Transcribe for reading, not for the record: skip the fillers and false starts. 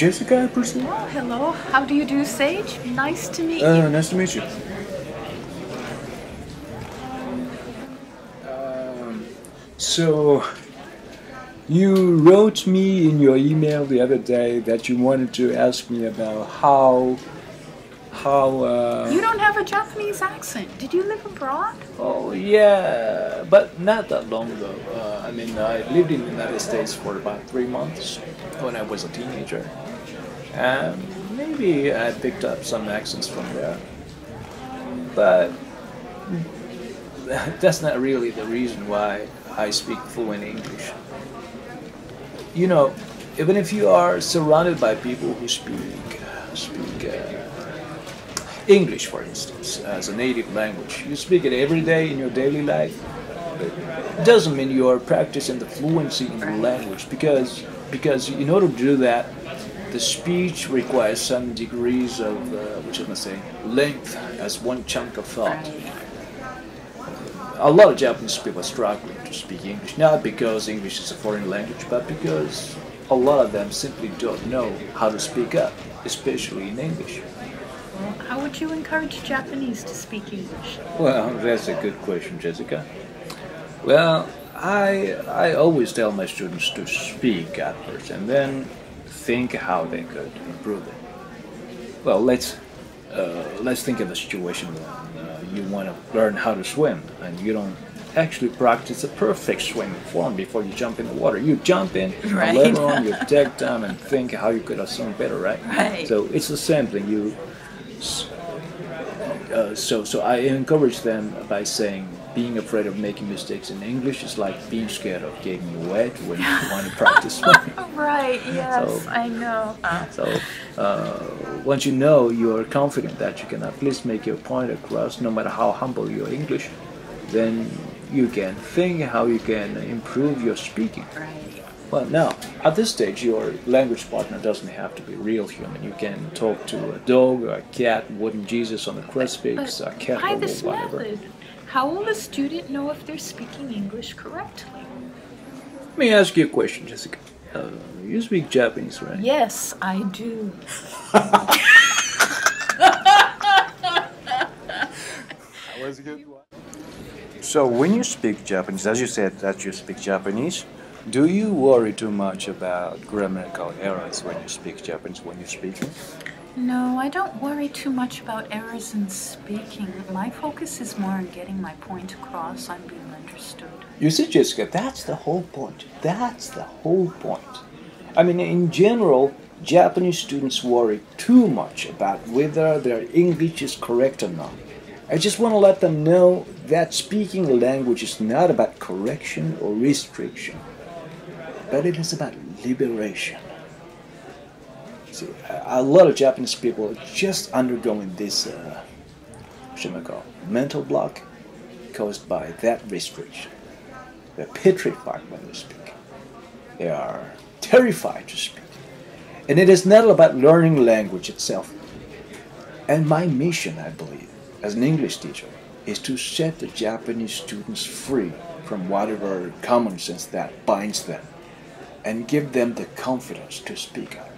Jessica, person? Oh, hello. How do you do, Sage? Nice to meet you. Nice to meet you. So, you wrote me in your email the other day that you wanted to ask me about how. You don't have a Japanese accent. Did you live abroad? Oh, yeah, but not that long ago. I mean, I lived in the United States for about 3 months when I was a teenager. And maybe I picked up some accents from there. But that's not really the reason why I speak fluent English. You know, even if you are surrounded by people who speak English, for instance, as a native language, you speak it every day in your daily life, it doesn't mean you are practicing the fluency in the language because in order to do that, the speech requires some degrees of, what should I say, length as one chunk of thought. A lot of Japanese people are struggling to speak English, not because English is a foreign language, but because a lot of them simply don't know how to speak up, especially in English. Well, how would you encourage Japanese to speak English? Well, that's a good question, Jessica. Well, I always tell my students to speak at first and then think how they could improve it. Well, let's think of a situation when you want to learn how to swim and you don't actually practice a perfect swimming form before you jump in the water. You jump in, right. And later on you take time and think how you could have swum better, right? Right. So it's the same thing. So I encourage them by saying being afraid of making mistakes in English is like being scared of getting wet when you want to practice swimming. Right, yes, I know. So once you know, you're confident that you can at least make your point across, no matter how humble your English, then you can think how you can improve your speaking. Right. Well, now, at this stage, your language partner doesn't have to be real human. You can talk to a dog, or a cat, wooden Jesus on the crucifix, a cat, by or this whatever. method, how will the student know if they're speaking English correctly? Let me ask you a question, Jessica. You speak Japanese, right? Yes, I do. That was a good one. So when you speak Japanese, as you said that you speak Japanese, do you worry too much about grammatical errors when you speak Japanese, when you're speaking? No, I don't worry too much about errors in speaking. My focus is more on getting my point across, on being understood. You see, Jessica, that's the whole point. That's the whole point. I mean, in general, Japanese students worry too much about whether their English is correct or not. I just want to let them know that speaking a language is not about correction or restriction, but it is about liberation. See, a lot of Japanese people are just undergoing this, mental block caused by that restriction. They're petrified when they speak. They are terrified to speak. And it is not about learning language itself. And my mission, I believe, as an English teacher, is to set the Japanese students free from whatever common sense that binds them and give them the confidence to speak up.